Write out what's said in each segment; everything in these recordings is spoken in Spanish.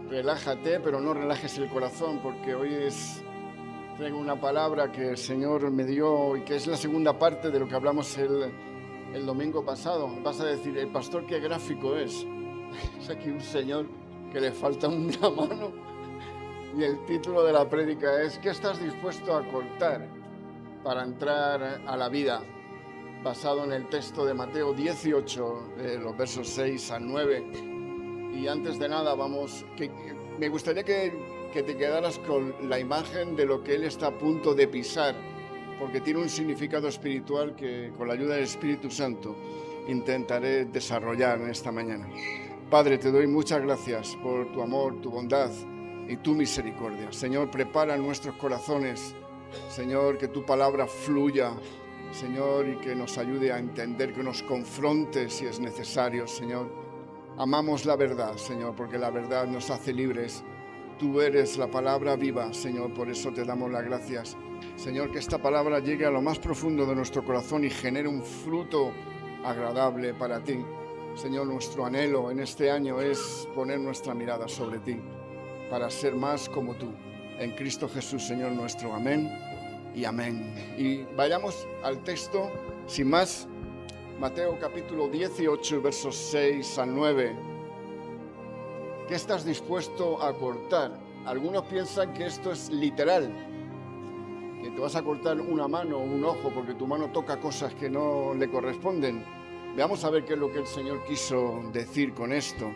relájate, pero no relajes el corazón, porque hoy traigo una palabra que el Señor me dio y que es la segunda parte de lo que hablamos el domingo pasado. Vas a decir, el pastor, qué gráfico es. Es aquí un señor que le falta una mano y el título de la prédica es ¿qué estás dispuesto a cortar para entrar a la vida? Basado en el texto de Mateo 18, los versos 6 al 9. Y antes de nada, me gustaría que te quedaras con la imagen de lo que Él está a punto de pisar, porque tiene un significado espiritual que con la ayuda del Espíritu Santo intentaré desarrollar en esta mañana. Padre, te doy muchas gracias por tu amor, tu bondad y tu misericordia. Señor, prepara nuestros corazones. Señor, que tu palabra fluya, Señor, y que nos ayude a entender, que nos confronte si es necesario, Señor. Amamos la verdad, Señor, porque la verdad nos hace libres. Tú eres la palabra viva, Señor, por eso te damos las gracias. Señor, que esta palabra llegue a lo más profundo de nuestro corazón y genere un fruto agradable para ti. Señor, nuestro anhelo en este año es poner nuestra mirada sobre ti, para ser más como tú. En Cristo Jesús, Señor nuestro. Amén y amén. Y vayamos al texto, sin más, Mateo capítulo 18, versos 6 al 9. ¿Qué estás dispuesto a cortar? Algunos piensan que esto es literal, que te vas a cortar una mano o un ojo porque tu mano toca cosas que no le corresponden. Veamos a ver qué es lo que el Señor quiso decir con esto.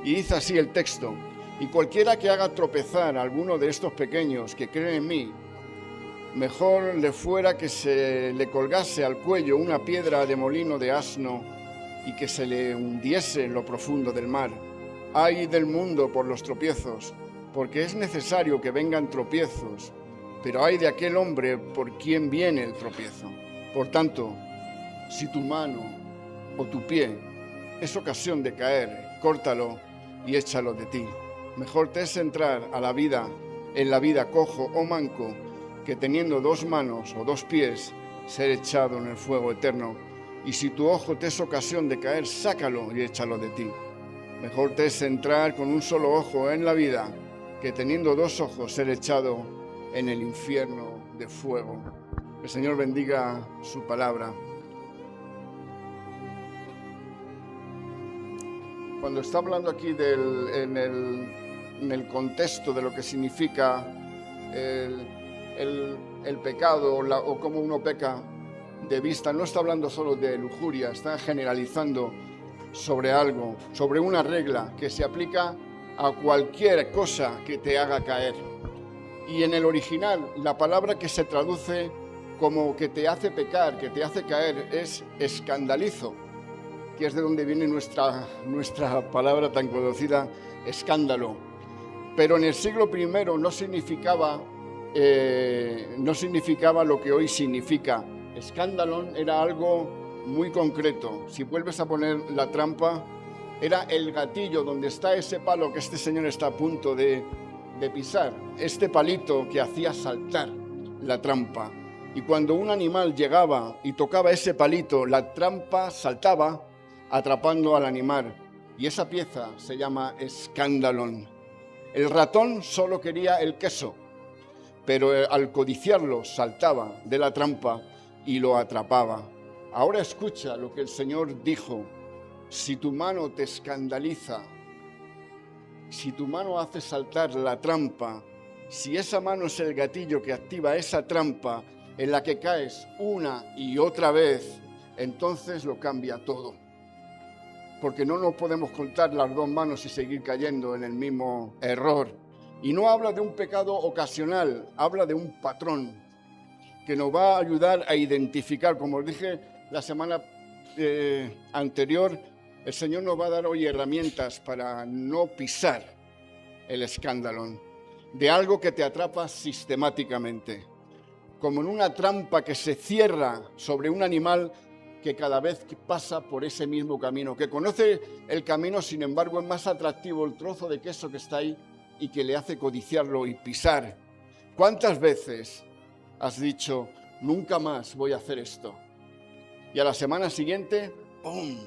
Y dice así el texto: y cualquiera que haga tropezar a alguno de estos pequeños que creen en mí, mejor le fuera que se le colgase al cuello una piedra de molino de asno y que se le hundiese en lo profundo del mar. Ay del mundo por los tropiezos, porque es necesario que vengan tropiezos, pero ay de aquel hombre por quien viene el tropiezo. Por tanto, si tu mano o tu pie es ocasión de caer, córtalo y échalo de ti. Mejor te es entrar en la vida cojo o manco, que teniendo dos manos o dos pies, ser echado en el fuego eterno. Y si tu ojo te es ocasión de caer, sácalo y échalo de ti. Mejor te es entrar con un solo ojo en la vida, que teniendo dos ojos, ser echado en el infierno de fuego. El Señor bendiga su palabra. Cuando está hablando aquí en el contexto de lo que significa el pecado o cómo uno peca de vista, no está hablando solo de lujuria, está generalizando sobre algo, sobre una regla que se aplica a cualquier cosa que te haga caer. Y en el original, la palabra que se traduce como que te hace pecar, que te hace caer, es escandalizo, que es de donde viene nuestra palabra tan conocida, escándalo. Pero en el siglo I no significaba lo que hoy significa. Escándalo era algo muy concreto. Si vuelves a poner la trampa, era el gatillo donde está ese palo que este señor está a punto de pisar, este palito que hacía saltar la trampa. Y cuando un animal llegaba y tocaba ese palito, la trampa saltaba, atrapando al animal. Y esa pieza se llama escándalon. El ratón solo quería el queso, pero al codiciarlo saltaba de la trampa y lo atrapaba. Ahora escucha lo que el Señor dijo: si tu mano te escandaliza, si tu mano hace saltar la trampa, si esa mano es el gatillo que activa esa trampa en la que caes una y otra vez, entonces lo cambia todo. Porque no nos podemos contar las dos manos y seguir cayendo en el mismo error. Y no habla de un pecado ocasional, habla de un patrón que nos va a ayudar a identificar. Como os dije la semana anterior, el Señor nos va a dar hoy herramientas para no pisar el escándalo de algo que te atrapa sistemáticamente, como en una trampa que se cierra sobre un animal que cada vez pasa por ese mismo camino, que conoce el camino, sin embargo es más atractivo el trozo de queso que está ahí y que le hace codiciarlo y pisar. ¿Cuántas veces has dicho, nunca más voy a hacer esto? Y a la semana siguiente, ¡pum!,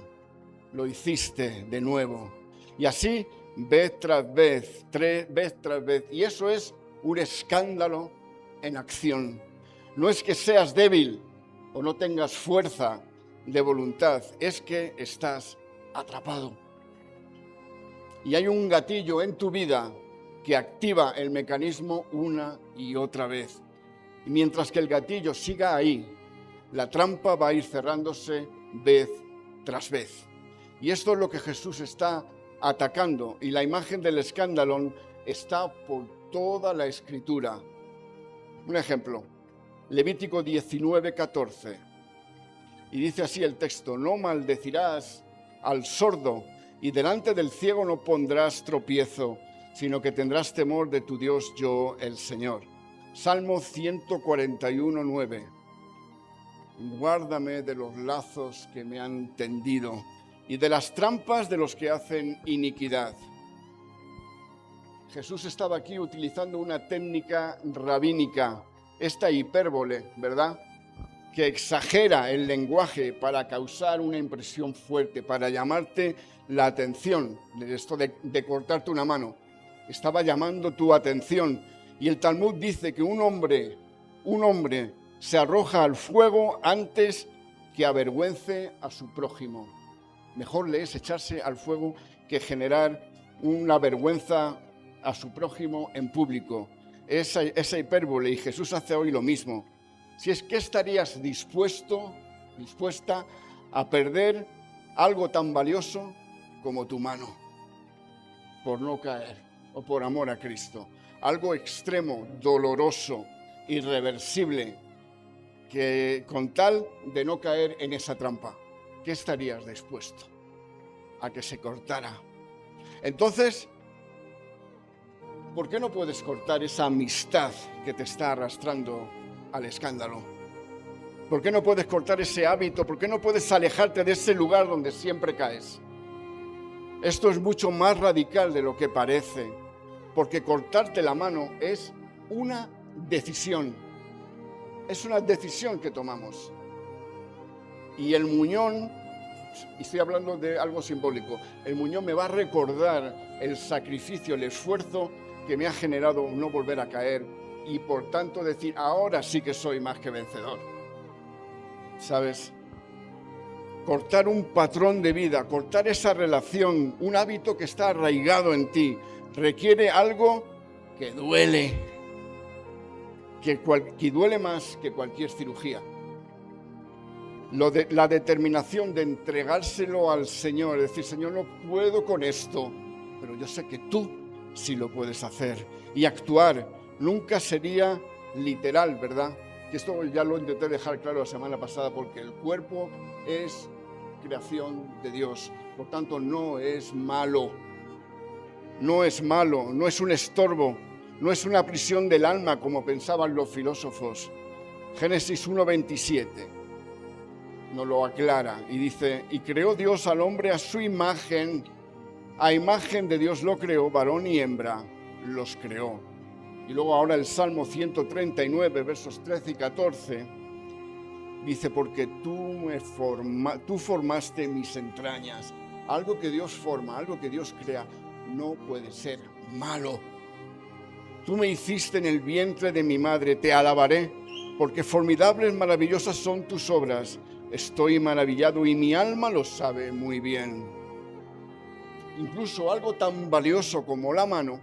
lo hiciste de nuevo. Y así vez tras vez, vez tras vez. Y eso es un escándalo en acción. No es que seas débil o no tengas fuerza de voluntad, es que estás atrapado. Y hay un gatillo en tu vida que activa el mecanismo una y otra vez. Y mientras que el gatillo siga ahí, la trampa va a ir cerrándose vez tras vez. Y esto es lo que Jesús está atacando. Y la imagen del escándalo está por toda la Escritura. Un ejemplo, Levítico 19:14. Y dice así el texto: no maldecirás al sordo, y delante del ciego no pondrás tropiezo, sino que tendrás temor de tu Dios, yo el Señor. Salmo 141:9. Guárdame de los lazos que me han tendido y de las trampas de los que hacen iniquidad. Jesús estaba aquí utilizando una técnica rabínica, esta hipérbole, ¿verdad?, que exagera el lenguaje para causar una impresión fuerte, para llamarte la atención. Esto de cortarte una mano, estaba llamando tu atención. Y el Talmud dice que un hombre se arroja al fuego antes que avergüence a su prójimo. Mejor le es echarse al fuego que generar una vergüenza a su prójimo en público. Esa hipérbole, y Jesús hace hoy lo mismo. Si es que estarías dispuesta a perder algo tan valioso como tu mano, por no caer o por amor a Cristo. Algo extremo, doloroso, irreversible, que con tal de no caer en esa trampa, ¿qué estarías dispuesto a que se cortara? Entonces, ¿por qué no puedes cortar esa amistad que te está arrastrando al escándalo? ¿Por qué no puedes cortar ese hábito? ¿Por qué no puedes alejarte de ese lugar donde siempre caes? Esto es mucho más radical de lo que parece, porque cortarte la mano es una decisión. Es una decisión que tomamos. Y el muñón, y estoy hablando de algo simbólico, el muñón me va a recordar el sacrificio, el esfuerzo que me ha generado no volver a caer, y por tanto decir, ahora sí que soy más que vencedor. ¿Sabes? Cortar un patrón de vida, cortar esa relación, un hábito que está arraigado en ti, requiere algo que duele, que duele más que cualquier cirugía. La determinación de entregárselo al Señor, decir, Señor, no puedo con esto, pero yo sé que tú sí lo puedes hacer. Y actuar nunca sería literal, ¿verdad? Que esto ya lo intenté dejar claro la semana pasada, porque el cuerpo es creación de Dios, por tanto no es malo, no es un estorbo, no es una prisión del alma como pensaban los filósofos. Génesis 1:27 nos lo aclara y dice, y creó Dios al hombre a su imagen, a imagen de Dios lo creó, varón y hembra los creó. Y luego ahora el Salmo 139, versos 13 y 14, dice, porque tú formaste mis entrañas. Algo que Dios forma, algo que Dios crea, no puede ser malo. Tú me hiciste en el vientre de mi madre, te alabaré, porque formidables, maravillosas son tus obras. Estoy maravillado y mi alma lo sabe muy bien. Incluso algo tan valioso como la mano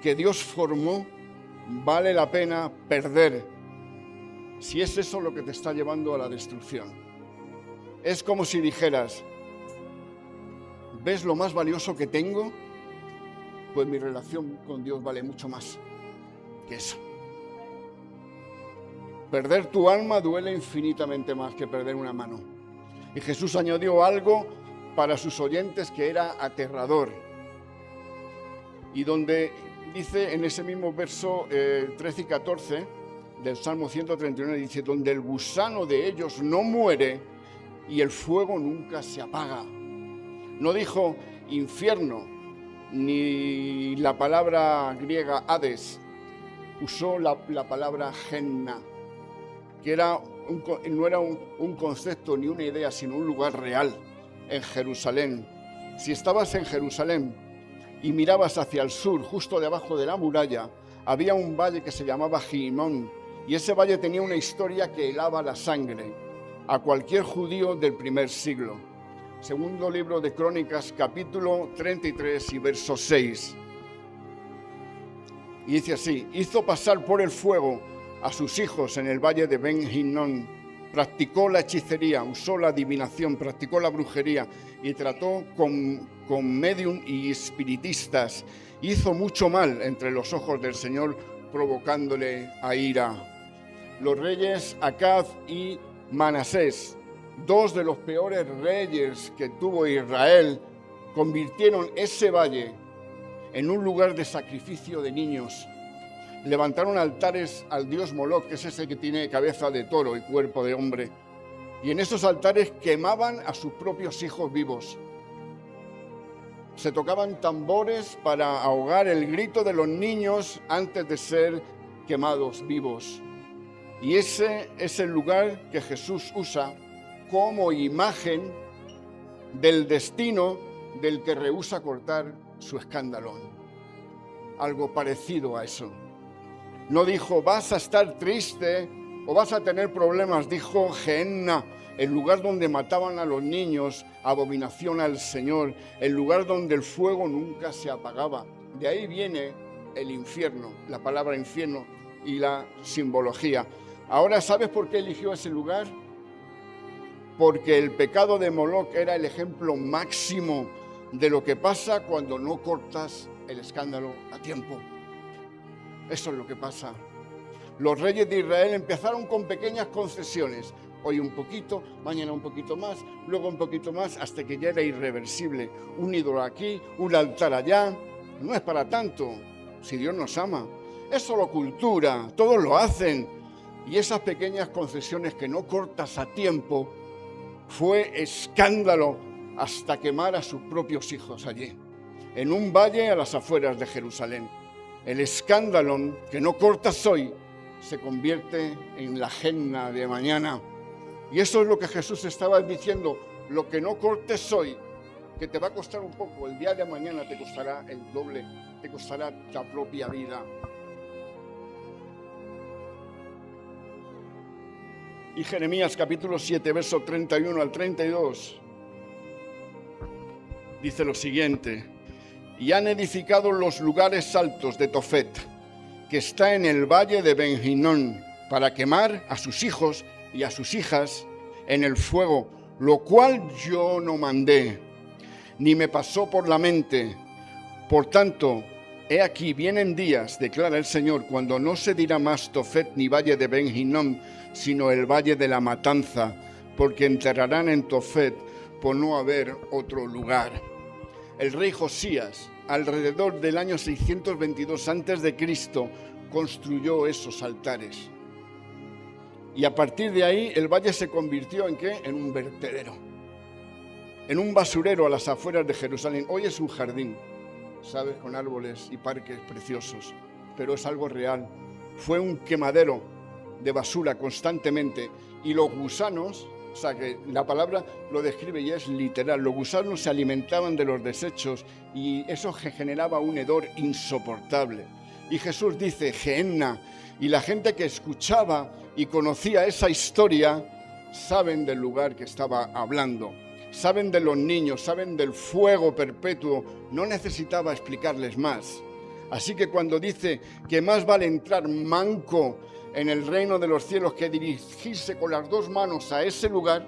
que Dios formó, vale la pena perder si es eso lo que te está llevando a la destrucción. Es como si dijeras, ¿ves lo más valioso que tengo? Pues mi relación con Dios vale mucho más que eso. Perder tu alma duele infinitamente más que perder una mano. Y Jesús añadió algo para sus oyentes que era aterrador. Y donde dice en ese mismo verso 13 y 14 del Salmo 139, dice, donde el gusano de ellos no muere y el fuego nunca se apaga. No dijo infierno, ni la palabra griega Hades, usó la palabra Gehenna, que no era un concepto ni una idea, sino un lugar real en Jerusalén. Si estabas en Jerusalén, y mirabas hacia el sur, justo debajo de la muralla, había un valle que se llamaba Gimón, y ese valle tenía una historia que helaba la sangre a cualquier judío del primer siglo. Segundo libro de Crónicas, capítulo 33 y verso 6. Y dice así: hizo pasar por el fuego a sus hijos en el valle de Ben Hinnom, practicó la hechicería, usó la adivinación, practicó la brujería y trató con médium y espiritistas. Hizo mucho mal entre los ojos del Señor, provocándole a ira. Los reyes Acaz y Manasés, dos de los peores reyes que tuvo Israel, convirtieron ese valle en un lugar de sacrificio de niños. Levantaron altares al dios Moloc, que es ese que tiene cabeza de toro y cuerpo de hombre. Y en esos altares quemaban a sus propios hijos vivos. Se tocaban tambores para ahogar el grito de los niños antes de ser quemados vivos. Y ese es el lugar que Jesús usa como imagen del destino del que rehúsa cortar su escándalo. Algo parecido a eso. No dijo, vas a estar triste o vas a tener problemas. Dijo, Gehenna, el lugar donde mataban a los niños, abominación al Señor, el lugar donde el fuego nunca se apagaba. De ahí viene el infierno, la palabra infierno y la simbología. Ahora, ¿sabes por qué eligió ese lugar? Porque el pecado de Moloc era el ejemplo máximo de lo que pasa cuando no cortas el escándalo a tiempo. Eso es lo que pasa. Los reyes de Israel empezaron con pequeñas concesiones. Hoy un poquito, mañana un poquito más, luego un poquito más, hasta que ya era irreversible. Un ídolo aquí, un altar allá. No es para tanto, si Dios nos ama. Es solo cultura, todos lo hacen. Y esas pequeñas concesiones que no cortas a tiempo, fue escándalo hasta quemar a sus propios hijos allí, en un valle a las afueras de Jerusalén. El escándalo que no cortas hoy se convierte en la Gehenna de mañana. Y eso es lo que Jesús estaba diciendo. Lo que no cortes hoy, que te va a costar un poco, el día de mañana te costará el doble, te costará la propia vida. Y Jeremías capítulo 7, verso 31 al 32, dice lo siguiente: y han edificado los lugares altos de Tofet, que está en el valle de Ben Hinnom, para quemar a sus hijos y a sus hijas en el fuego, lo cual yo no mandé, ni me pasó por la mente. Por tanto, he aquí, vienen días, declara el Señor, cuando no se dirá más Tofet ni valle de Ben Hinnom, sino el valle de la matanza, porque enterrarán en Tofet por no haber otro lugar. El rey Josías, alrededor del año 622 a.C., construyó esos altares. Y a partir de ahí, el valle se convirtió ¿en qué? En un vertedero, en un basurero a las afueras de Jerusalén. Hoy es un jardín, ¿sabes?, con árboles y parques preciosos, pero es algo real. Fue un quemadero de basura constantemente, y los gusanos, o sea que la palabra lo describe y es literal, los gusanos se alimentaban de los desechos y eso generaba un hedor insoportable. Y Jesús dice Gehenna, y la gente que escuchaba y conocía esa historia saben del lugar que estaba hablando, saben de los niños, saben del fuego perpetuo. No necesitaba explicarles más. Así que cuando dice que más vale entrar manco en el reino de los cielos que dirigirse con las dos manos a ese lugar,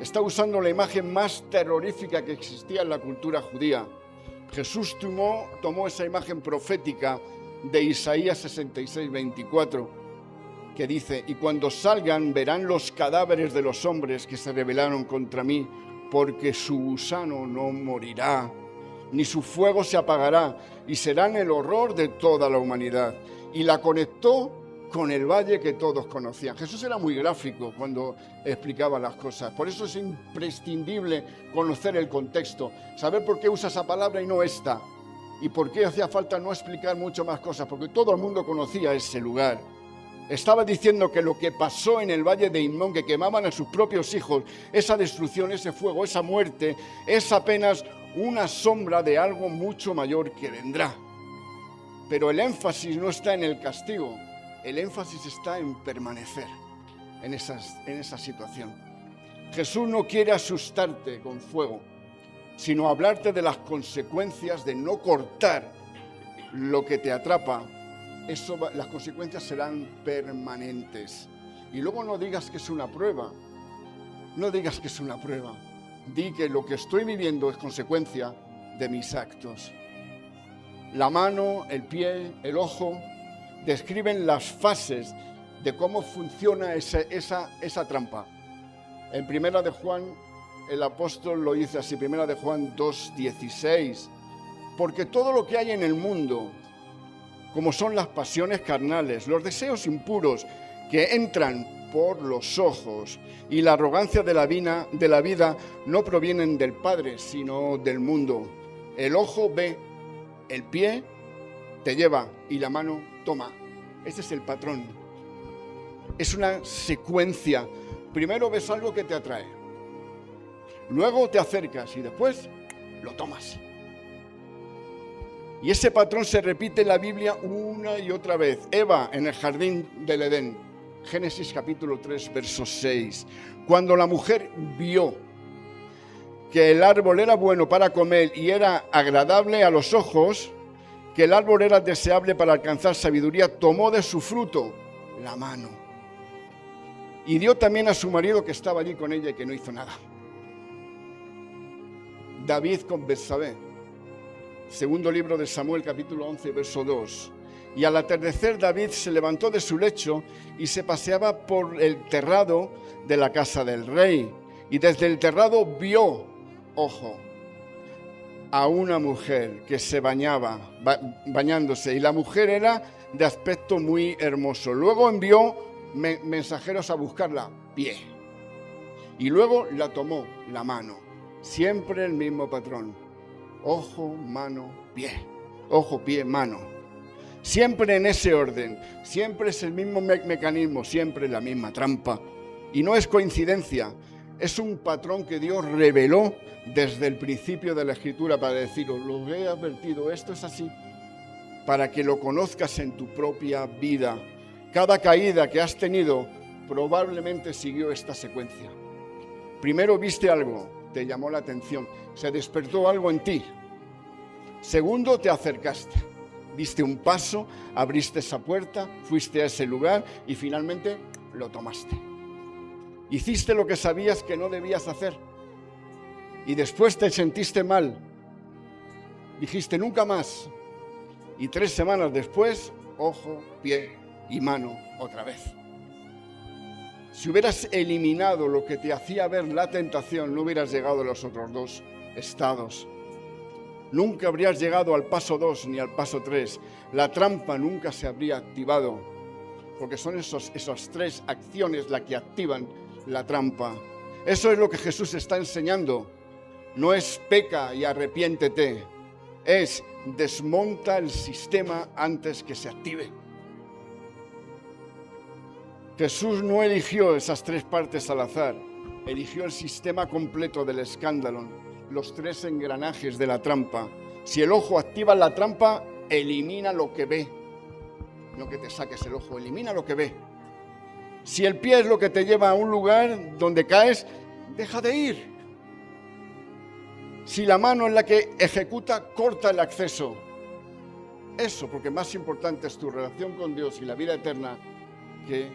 está usando la imagen más terrorífica que existía en la cultura judía. Jesús tomó esa imagen profética de Isaías 66, 24, que dice: y cuando salgan verán los cadáveres de los hombres que se rebelaron contra mí, porque su gusano no morirá, ni su fuego se apagará, y serán el horror de toda la humanidad. Y la conectó con el valle que todos conocían. Jesús era muy gráfico cuando explicaba las cosas. Por eso es imprescindible conocer el contexto, saber por qué usa esa palabra y no esta, y por qué hacía falta no explicar mucho más cosas, porque todo el mundo conocía ese lugar. Estaba diciendo que lo que pasó en el valle de Hinnom, que quemaban a sus propios hijos, esa destrucción, ese fuego, esa muerte, es apenas una sombra de algo mucho mayor que vendrá. Pero el énfasis no está en el castigo, el énfasis está en permanecer en esa situación. Jesús no quiere asustarte con fuego, sino hablarte de las consecuencias de no cortar lo que te atrapa. Las consecuencias serán permanentes. Y luego no digas que es una prueba. No digas que es una prueba. Di que lo que estoy viviendo es consecuencia de mis actos. La mano, el pie, el ojo describen las fases de cómo funciona esa trampa. En Primera de Juan, el apóstol lo dice así, Primera de Juan 2:16, porque todo lo que hay en el mundo, como son las pasiones carnales, los deseos impuros que entran por los ojos y la arrogancia de la vida no provienen del Padre, sino del mundo. El ojo ve, el pie te lleva y la mano toma. Ese es el patrón. Es una secuencia. Primero ves algo que te atrae, luego te acercas y después lo tomas. Y ese patrón se repite en la Biblia una y otra vez. Eva en el jardín del Edén, Génesis capítulo 3, verso 6. Cuando la mujer vio que el árbol era bueno para comer y era agradable a los ojos, que el árbol era deseable para alcanzar sabiduría, tomó de su fruto la mano y dio también a su marido que estaba allí con ella y que no hizo nada. David con Betsabé, segundo libro de Samuel, capítulo 11, verso 2. Y al atardecer David se levantó de su lecho y se paseaba por el terrado de la casa del rey. Y desde el terrado vio, ojo, a una mujer que se bañándose. Y la mujer era de aspecto muy hermoso. Luego envió mensajeros a buscarla, pie. Y luego la tomó, la mano. Siempre el mismo patrón. Ojo, mano, pie. Ojo, pie, mano. Siempre en ese orden. Siempre es el mismo mecanismo, siempre la misma trampa. Y no es coincidencia. Es un patrón que Dios reveló desde el principio de la Escritura para deciros, lo he advertido, esto es así, para que lo conozcas en tu propia vida. Cada caída que has tenido probablemente siguió esta secuencia. Primero viste algo, te llamó la atención, se despertó algo en ti. Segundo, te acercaste, diste un paso, abriste esa puerta, fuiste a ese lugar y finalmente lo tomaste. Hiciste lo que sabías que no debías hacer y después te sentiste mal. Dijiste nunca más y 3 semanas después, ojo, pie y mano otra vez. Si hubieras eliminado lo que te hacía ver la tentación, no hubieras llegado a los otros 2 estados. Nunca habrías llegado al paso 2 ni al paso 3. La trampa nunca se habría activado, porque son esas 3 acciones las que activan la trampa. Eso es lo que Jesús está enseñando. No es peca y arrepiéntete, es desmonta el sistema antes que se active. Jesús no eligió esas 3 partes al azar, eligió el sistema completo del escándalo, los 3 engranajes de la trampa. Si el ojo activa la trampa, elimina lo que ve. No que te saques el ojo, elimina lo que ve. Si el pie es lo que te lleva a un lugar donde caes, deja de ir. Si la mano es la que ejecuta, corta el acceso. Eso, porque más importante es tu relación con Dios y la vida eterna que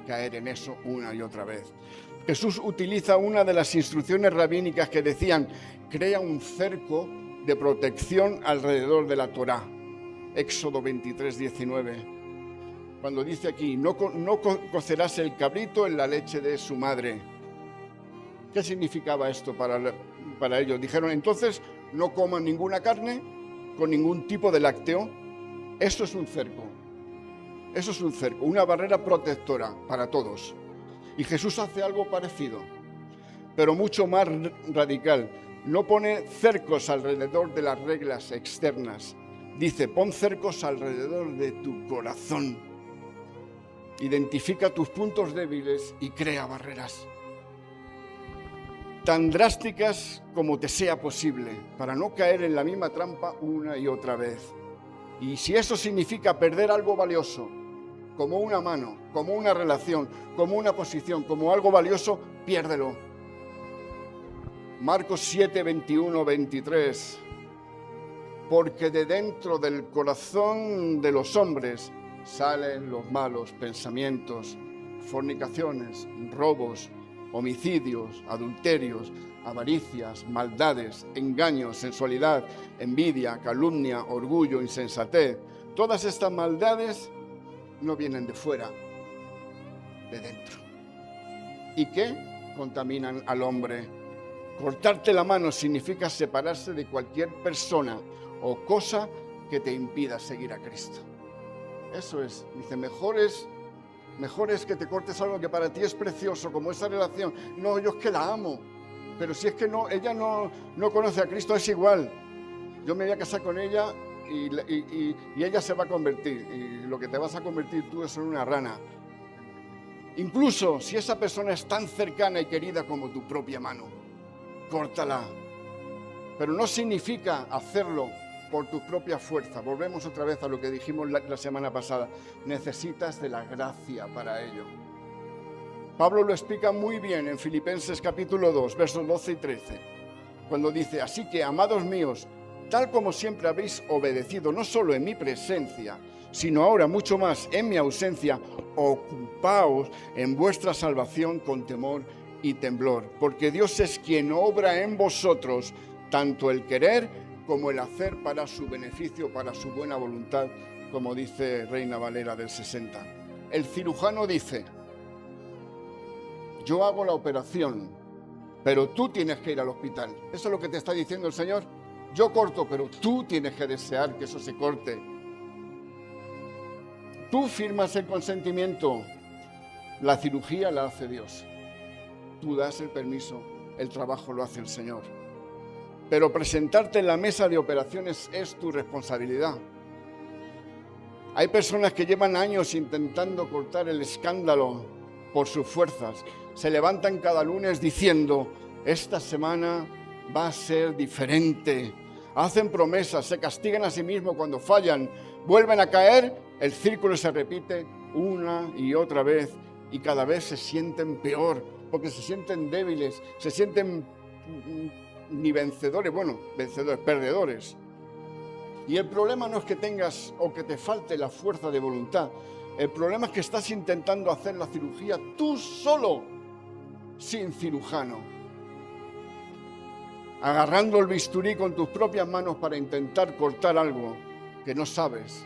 caer en eso una y otra vez. Jesús utiliza una de las instrucciones rabínicas que decían, crea un cerco de protección alrededor de la Torá. Éxodo 23, 19. Cuando dice aquí, no cocerás el cabrito en la leche de su madre. ¿Qué significaba esto para ellos? Dijeron, entonces, no coman ninguna carne con ningún tipo de lácteo. Eso es un cerco. Eso es un cerco, una barrera protectora para todos. Y Jesús hace algo parecido, pero mucho más radical. No pone cercos alrededor de las reglas externas. Dice, pon cercos alrededor de tu corazón. Identifica tus puntos débiles y crea barreras. tan drásticas como te sea posible, para no caer en la misma trampa una y otra vez. Y si eso significa perder algo valioso, como una mano, como una relación, como una posición, como algo valioso, piérdelo. Marcos 7, 21, 23. Porque de dentro del corazón de los hombres salen los malos pensamientos, fornicaciones, robos, homicidios, adulterios, avaricias, maldades, engaños, sensualidad, envidia, calumnia, orgullo, insensatez. Todas estas maldades no vienen de fuera, de dentro. ¿Y qué? Contaminan al hombre. Cortarte la mano significa separarse de cualquier persona o cosa que te impida seguir a Cristo. Eso es. Dice, mejor es que te cortes algo que para ti es precioso, como esa relación. No, yo es que la amo. Pero si es que no, ella no conoce a Cristo, es igual. Yo me voy a casar con ella y ella se va a convertir. Y lo que te vas a convertir tú es en una rana. Incluso si esa persona es tan cercana y querida como tu propia mano, córtala. Pero no significa hacerlo por tus propias fuerzas. Volvemos otra vez a lo que dijimos la semana pasada. Necesitas de la gracia para ello. Pablo lo explica muy bien en Filipenses capítulo 2, versos 12 y 13, cuando dice, así que, amados míos, tal como siempre habéis obedecido, no solo en mi presencia, sino ahora mucho más en mi ausencia, ocupaos en vuestra salvación con temor y temblor, porque Dios es quien obra en vosotros tanto el querer como el hacer para su beneficio, para su buena voluntad, como dice Reina Valera del 60. El cirujano dice, yo hago la operación, pero tú tienes que ir al hospital. Eso es lo que te está diciendo el Señor. Yo corto, pero tú tienes que desear que eso se corte. Tú firmas el consentimiento. La cirugía la hace Dios. Tú das el permiso, el trabajo lo hace el Señor. Pero presentarte en la mesa de operaciones es tu responsabilidad. Hay personas que llevan años intentando cortar el escándalo por sus fuerzas. Se levantan cada lunes diciendo, esta semana va a ser diferente. Hacen promesas, se castigan a sí mismos cuando fallan, vuelven a caer, el círculo se repite una y otra vez y cada vez se sienten peor, porque se sienten débiles, se sienten ni vencedores, perdedores. Y el problema no es que tengas o que te falte la fuerza de voluntad. El problema es que estás intentando hacer la cirugía tú solo, sin cirujano. Agarrando el bisturí con tus propias manos para intentar cortar algo que no sabes.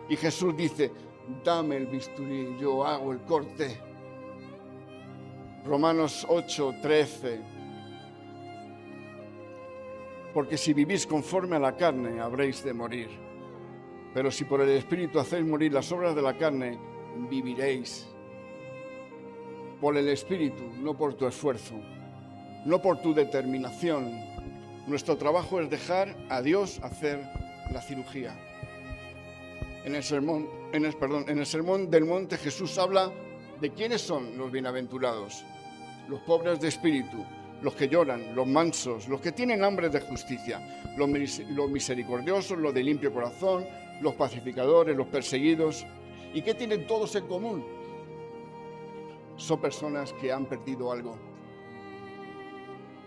Y Jesús dice, dame el bisturí, yo hago el corte. Romanos 8, 13. Porque si vivís conforme a la carne, habréis de morir. Pero si por el Espíritu hacéis morir las obras de la carne, viviréis. Por el Espíritu, no por tu esfuerzo, no por tu determinación. Nuestro trabajo es dejar a Dios hacer la cirugía. En el sermón del monte Jesús habla de quiénes son los bienaventurados. Los pobres de espíritu, los que lloran, los mansos, los que tienen hambre de justicia, los misericordiosos, los de limpio corazón, los pacificadores, los perseguidos. ¿Y qué tienen todos en común? Son personas que han perdido algo.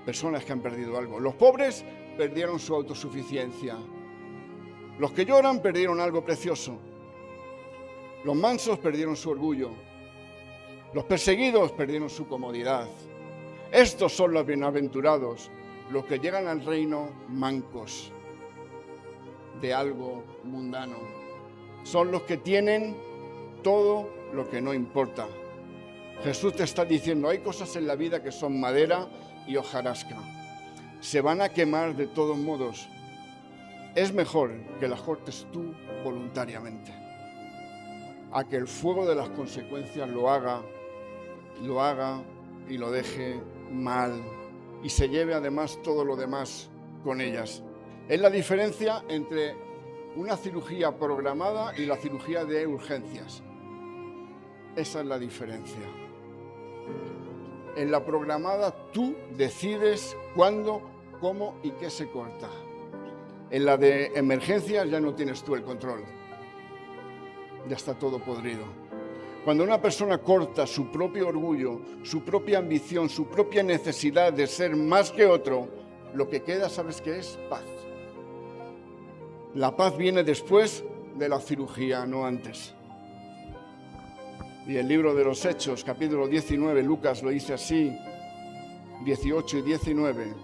Personas que han perdido algo. Los pobres perdieron su autosuficiencia. Los que lloran perdieron algo precioso. Los mansos perdieron su orgullo. Los perseguidos perdieron su comodidad. Estos son los bienaventurados, los que llegan al reino mancos de algo mundano. Son los que tienen todo lo que no importa. Jesús te está diciendo, hay cosas en la vida que son madera y hojarasca. Se van a quemar de todos modos. Es mejor que las cortes tú voluntariamente, a que el fuego de las consecuencias lo haga y lo deje mal y se lleve además todo lo demás con ellas. Es la diferencia entre una cirugía programada y la cirugía de urgencias. Esa es la diferencia. En la programada tú decides cuándo, cómo y qué se corta. En la de emergencias ya no tienes tú el control. Ya está todo podrido. Cuando una persona corta su propio orgullo, su propia ambición, su propia necesidad de ser más que otro, lo que queda, ¿sabes qué es? Paz. La paz viene después de la cirugía, no antes. Y el libro de los Hechos, capítulo 19, Lucas lo dice así, 18 y 19.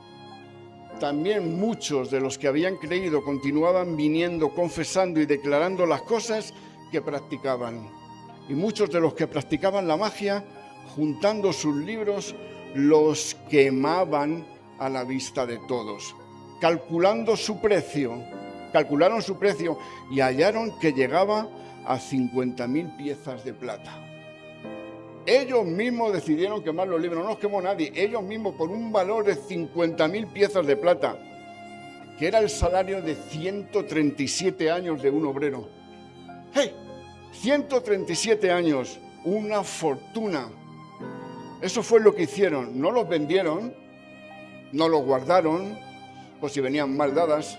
También muchos de los que habían creído continuaban viniendo, confesando y declarando las cosas que practicaban. Y muchos de los que practicaban la magia, juntando sus libros, los quemaban a la vista de todos. Calcularon su precio y hallaron que llegaba a 50.000 piezas de plata. Ellos mismos decidieron quemar los libros, no los quemó nadie, ellos mismos por un valor de 50.000 piezas de plata, que era el salario de 137 años de un obrero. ¡Hey! 137 años, una fortuna. Eso fue lo que hicieron, no los vendieron, no los guardaron, por si venían mal dadas,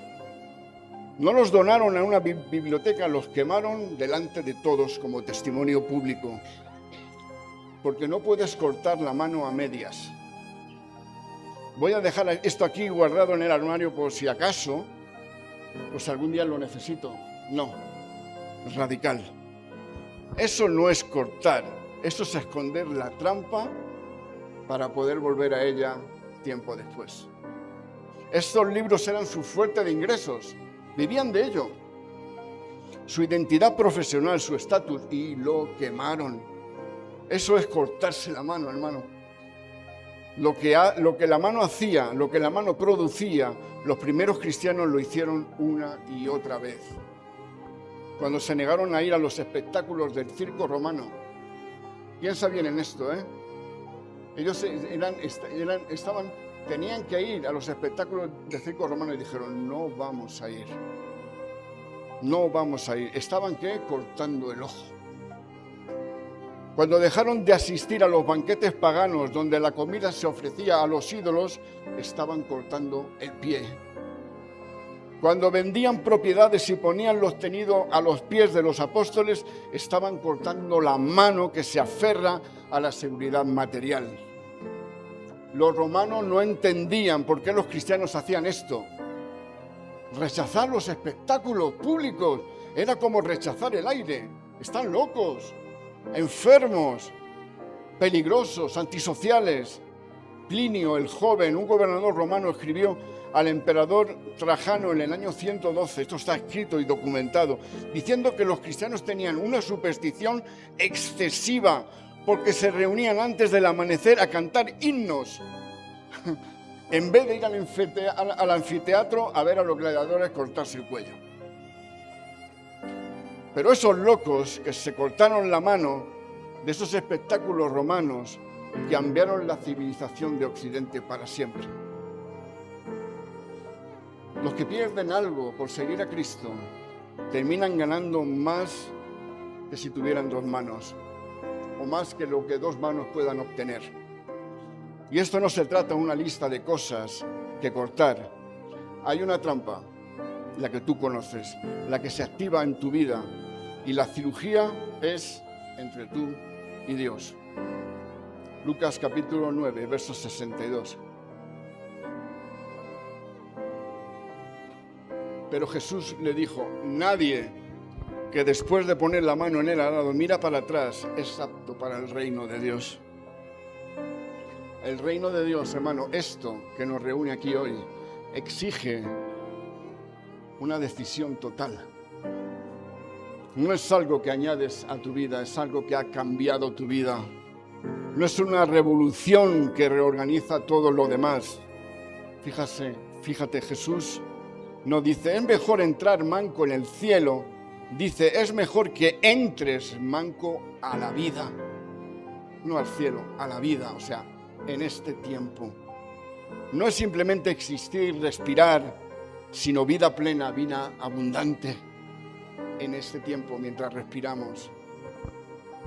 no los donaron a una biblioteca, los quemaron delante de todos como testimonio público. Porque no puedes cortar la mano a medias. Voy a dejar esto aquí guardado en el armario por si acaso, pues algún día lo necesito. No, es radical. Eso no es cortar, eso es esconder la trampa para poder volver a ella tiempo después. Estos libros eran su fuente de ingresos, vivían de ello. Su identidad profesional, su estatus, y lo quemaron. Eso es cortarse la mano, hermano. Lo que la mano hacía, lo que la mano producía, los primeros cristianos lo hicieron una y otra vez. Cuando se negaron a ir a los espectáculos del circo romano. Piensa bien en esto, ¿eh? Ellos tenían que ir a los espectáculos del circo romano y dijeron, no vamos a ir. No vamos a ir. Estaban, ¿qué? Cortando el ojo. Cuando dejaron de asistir a los banquetes paganos donde la comida se ofrecía a los ídolos, estaban cortando el pie. Cuando vendían propiedades y ponían los tenidos a los pies de los apóstoles, estaban cortando la mano que se aferra a la seguridad material. Los romanos no entendían por qué los cristianos hacían esto. Rechazar los espectáculos públicos era como rechazar el aire. Están locos. Enfermos, peligrosos, antisociales. Plinio el joven, un gobernador romano, escribió al emperador Trajano en el año 112, esto está escrito y documentado, diciendo que los cristianos tenían una superstición excesiva porque se reunían antes del amanecer a cantar himnos en vez de ir al anfiteatro a ver a los gladiadores cortarse el cuello. Pero esos locos que se cortaron la mano de esos espectáculos romanos cambiaron la civilización de Occidente para siempre. Los que pierden algo por seguir a Cristo terminan ganando más que si tuvieran dos manos, o más que lo que dos manos puedan obtener. Y esto no se trata de una lista de cosas que cortar. Hay una trampa, la que tú conoces, la que se activa en tu vida. Y la cirugía es entre tú y Dios. Lucas capítulo 9, verso 62. Pero Jesús le dijo, nadie que después de poner la mano en el arado mira para atrás es apto para el reino de Dios. El reino de Dios, hermano, esto que nos reúne aquí hoy, exige una decisión total. No es algo que añades a tu vida, es algo que ha cambiado tu vida. No es una revolución que reorganiza todo lo demás. Fíjate, Jesús no dice, es mejor entrar manco en el cielo. Dice, es mejor que entres manco a la vida. No al cielo, a la vida, o sea, en este tiempo. No es simplemente existir, respirar, sino vida plena, vida abundante. En este tiempo mientras respiramos,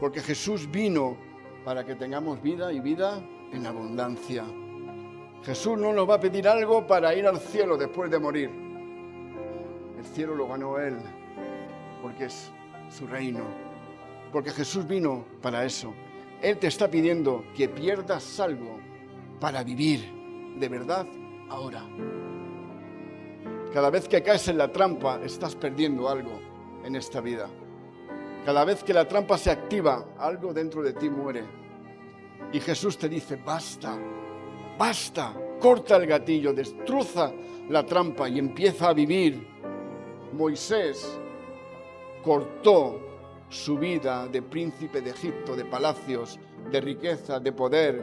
porque Jesús vino para que tengamos vida y vida en abundancia. Jesús no nos va a pedir algo para ir al cielo después de morir. El cielo lo ganó Él, porque es su reino, porque Jesús vino para eso. Él te está pidiendo que pierdas algo para vivir de verdad ahora. Cada vez que caes en la trampa, estás perdiendo algo en esta vida. Cada vez que la trampa se activa, algo dentro de ti muere. Y Jesús te dice, basta, basta, corta el gatillo, destroza la trampa y empieza a vivir. Moisés cortó su vida de príncipe de Egipto, de palacios, de riqueza, de poder,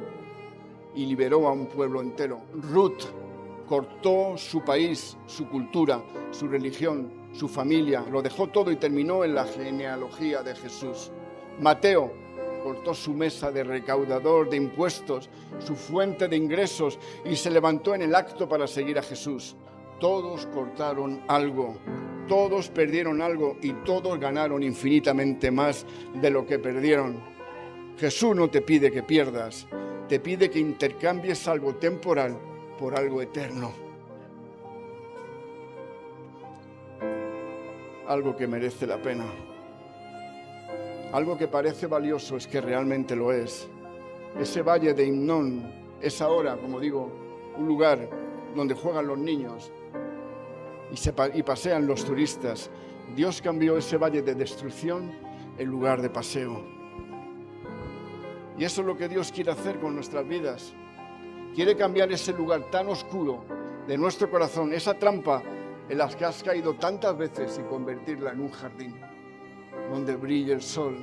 y liberó a un pueblo entero. Ruth cortó su país, su cultura, su religión, su familia, lo dejó todo y terminó en la genealogía de Jesús. Mateo cortó su mesa de recaudador de impuestos, su fuente de ingresos, y se levantó en el acto para seguir a Jesús. Todos cortaron algo, todos perdieron algo y todos ganaron infinitamente más de lo que perdieron. Jesús no te pide que pierdas, te pide que intercambies algo temporal por algo eterno. Algo que merece la pena. Algo que parece valioso es que realmente lo es. Ese valle de Himnón es ahora, como digo, un lugar donde juegan los niños y pasean los turistas. Dios cambió ese valle de destrucción en lugar de paseo. Y eso es lo que Dios quiere hacer con nuestras vidas. Quiere cambiar ese lugar tan oscuro de nuestro corazón, esa trampa en la que has caído tantas veces, y convertirla en un jardín donde brille el sol,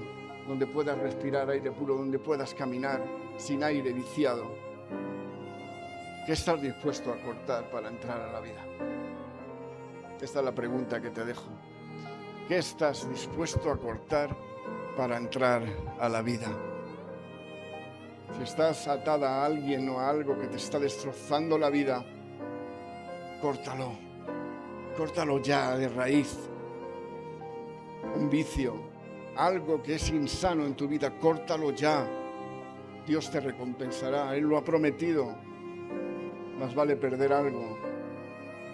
donde puedas respirar aire puro, donde puedas caminar sin aire viciado. ¿Qué estás dispuesto a cortar para entrar a la vida? Esta es la pregunta que te dejo. ¿Qué estás dispuesto a cortar para entrar a la vida? Si estás atada a alguien o a algo que te está destrozando la vida, córtalo. Córtalo ya de raíz. Un vicio, algo que es insano en tu vida, córtalo ya. Dios te recompensará, Él lo ha prometido. Más vale perder algo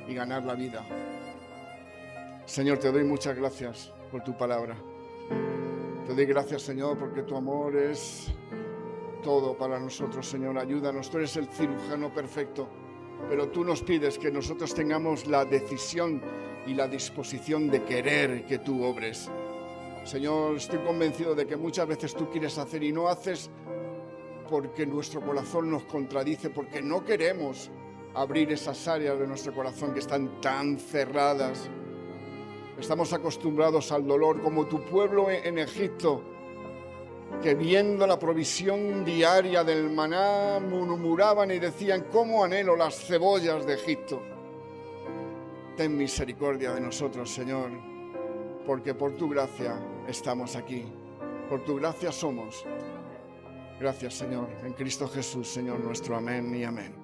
y ganar la vida. Señor, te doy muchas gracias por tu palabra. Te doy gracias, Señor, porque tu amor es todo para nosotros, Señor. Ayúdanos, tú eres el cirujano perfecto, pero tú nos pides que nosotros tengamos la decisión y la disposición de querer que tú obres. Señor, estoy convencido de que muchas veces tú quieres hacer y no haces porque nuestro corazón nos contradice, porque no queremos abrir esas áreas de nuestro corazón que están tan cerradas. Estamos acostumbrados al dolor, como tu pueblo en Egipto, que viendo la provisión diaria del maná murmuraban y decían: ¿cómo anhelo las cebollas de Egipto? Ten misericordia de nosotros, Señor, porque por tu gracia estamos aquí, por tu gracia somos. Gracias, Señor, en Cristo Jesús, Señor nuestro. Amén y amén.